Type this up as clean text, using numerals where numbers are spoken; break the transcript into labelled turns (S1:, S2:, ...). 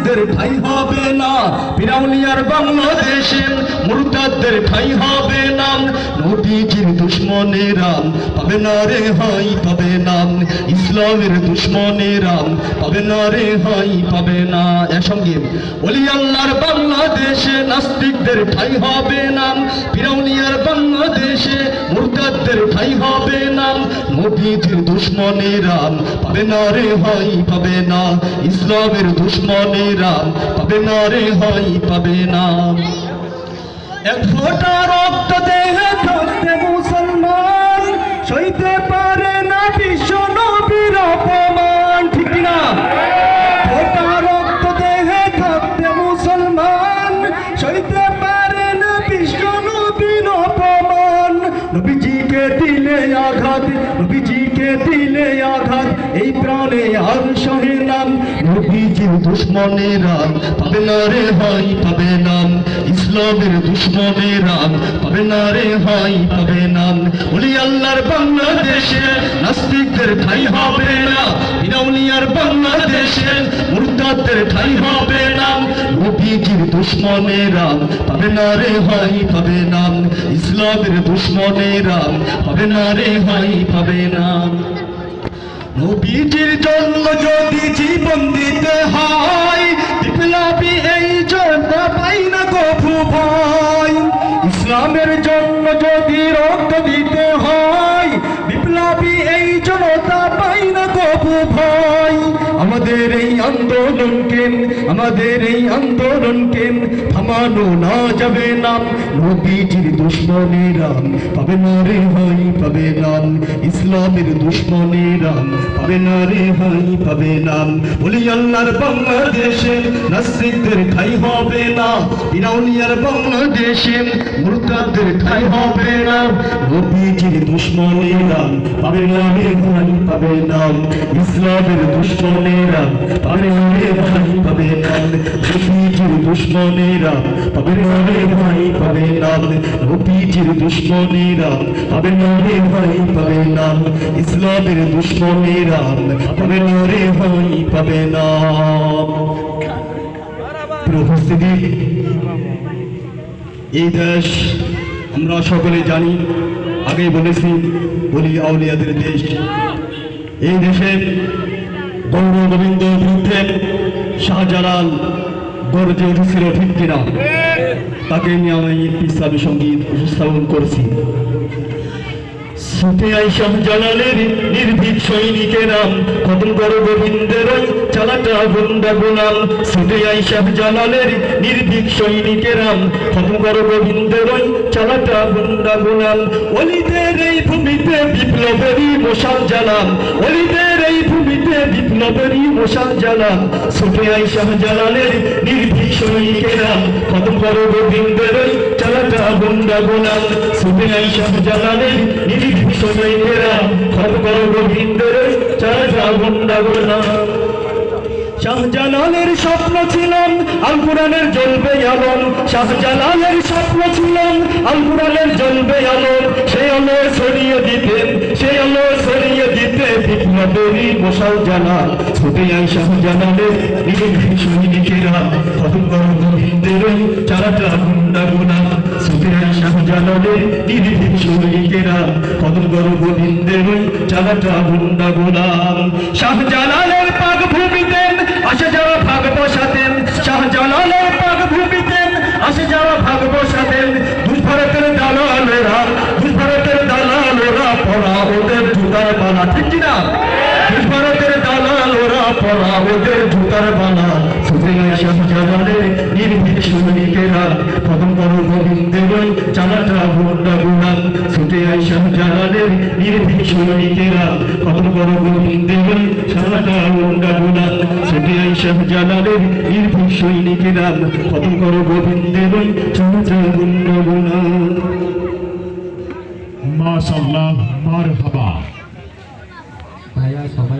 S1: নাস্তিকদের ঠাঁই হবে না, ফিরাউনিয়ার বাংলাদেশে মুরতাদদের ঠাঁই হবে না। নবীজির দুশমনেরা পাবে না রেহাই পাবে না, ইসলামের দুশমনেরা পাবে না রেহাই পাবে না। একসঙ্গে ওলি আল্লাহর বাংলাদেশে নাস্তিকদের ঠাঁই হবে না, ফিরাউনিয়ার বাংলাদেশে মুরতাদদের ঠাঁই হবে না। নবীজির দুশমনেরা পাবে না রেহাই পাবে না, ইসলামের দুশমনেরা পাবে না রেহাই পাবে না। এক ফোঁটা রক্ত দেহে থাকতে মুসলমান সইতে পারে না বিশ্ব নবীর অপমান, ঠিক না? ফোঁটা রক্ত দেহে থাকতে মুসলমান সইতে পারে না বিশ্ব নবীর অপমান। নবীজিকে দিলে আঘাত, নবীজিকে দিলে আঘাত, এই প্রাণে আর সহে নাম। নবীজির দুশমনেরা পাবে না রেহাই পাবে না, ইসলামের দুশমনেরা পাবে না রেহাই পাবে না। ওলি আল্লাহর বাংলাদেশে নাস্তিকদের ঠাঁই হবে না, ফিরাউনিয়ার বাংলাদেশে মুরতাদদের ঠাঁই হবে না। নবীজির দুশমনেরা পাবে না রেহাই পাবে না, ইসলামের দুশমনেরা পাবে না রেহাই পাবে না। নবীজির জন্য যদি জীবন দিতে হয়, বিপ্লবী এই জনতা পাই না কভু ভয়। ইসলামের জন্য যদি রক্ত দিতে হয়, বিপ্লবী এই জনতা পাই না কভু ভয়। আমাদের এই আন্দোলনকে, আমাদের এই আন্দোলনকে থামানো না যাবে না। নবীজির দুশমনেরা পাবে না রেহাই পাবে না, ইসলামের দুশমনেরা পাবে না রেহাই পাবে না। ওলি আল্লাহর বাংলাদেশে নাস্তিকদের ঠাঁই হবে না, ফিরাউনিয়ার বাংলাদেশে মুরতাদদের ঠাঁই হবে না। নবীজির দুশমনেরা পাবে না রেহাই পাবে না, ইসলামের দুশমনেরা পাবে না রেহাই পাবে না। নবীজির দুশমনেরা পাবে না রেহাই পাবে না, নবীজির দুশমনেরা পাবে না রেহাই পাবে না, ইসলামের দুশমনেরা পাবে না রেহাই পাবে না। উপস্থিতি, এই দেশ আমরা সকলে জানি, আগে বলেছি ওলি আউলিয়াদের দেশ। এই দেশে গৌর গোবিন্দ বিরুদ্ধে শাহজালাল গর্জে উঠেছিল, ঠিক কিনা? তাকে নিয়ে আমি ইসলামী সঙ্গীত উপস্থাপন করছি। ছুটে আই শাহজালালের নির্ভীক সৈনিকেরা, খতম করো গোবিন্দের চালাটা গুন্ডা গোলাম। ছুটে আই শাহজালালের নির্ভীক সৈনিকেরা, খতম করো গোবিন্দের চালাটা গুন্ডা গোলাম। অলিদের এই ভূমিতে বিপ্লবেরই মশাল জ্বালাম, অলিদের এই ভূমিতে বিপ্লবেরই মশাল জ্বালাম। ছুটে আই শাহজালালের নির্ভীক সৈনিকেরা, খতম করো গোবিন্দের চালাটা গুন্ডা গোলাম। ছুটে আই শাহজালালের নির্ভীক সৈনিকেরা, খতম করো গোবিন্দের চালাটা গুন্ডা গোলাম। শাহজালালের স্বপ্ন ছিলাম আল কুরআনের জ্বলবে আলোন, শাহজালালের স্বপ্ন ছিলাম আল কুরআনের জ্বলবে আলোন। সেই আলো ছড়িয়ে দিতেন, সেই আলো ছড়িয়ে দিতে বিপ্লবেরই মশাল জ্বালা। ছুটে আই শাহজালালের নির্ভীক সৈনিকেরা, খতম করো গোবিন্দের চালাটা গুন্ডা গোলাম। ছুটে আই শাহজালালের নির্ভীক সৈনিকেরা, খতম করো গোবিন্দের চালাটা গুন্ডা গোলাম। শাহজালালের পাক ভূমিতে আসে যারা ভাগ বসাতেন, শাহজালালের পাক ভূমিতে আসে যারা ভাগ বসাতেন। দুই ভারতের দালালেরা, দুই ভারতের দালালেরা পড়া ওদের জুতার বালা, ঠিক কিনা? দুই ভারতের দালালেরা পড়া ওদের জুতার বালা। ছুটে আই শাহজালালের নির্ভীক সৈনিকেরা, খতম করো গোবিন্দের চালাটা গুন্ডা গোলাম। ছুটে আই শাহজালালের নির্ভীক সৈনিকেরা, খতম করো গোবিন্দের চালাটা গুন্ডা গোলাম। ছুটে আই শাহজালালের নির্ভীক সৈনিকেরা, খতম করো গোবিন্দের চালাটা গুন্ডা গোলাম।
S2: মাশাআল্লাহ, মারহাবা।
S3: ভাইয়া সবাই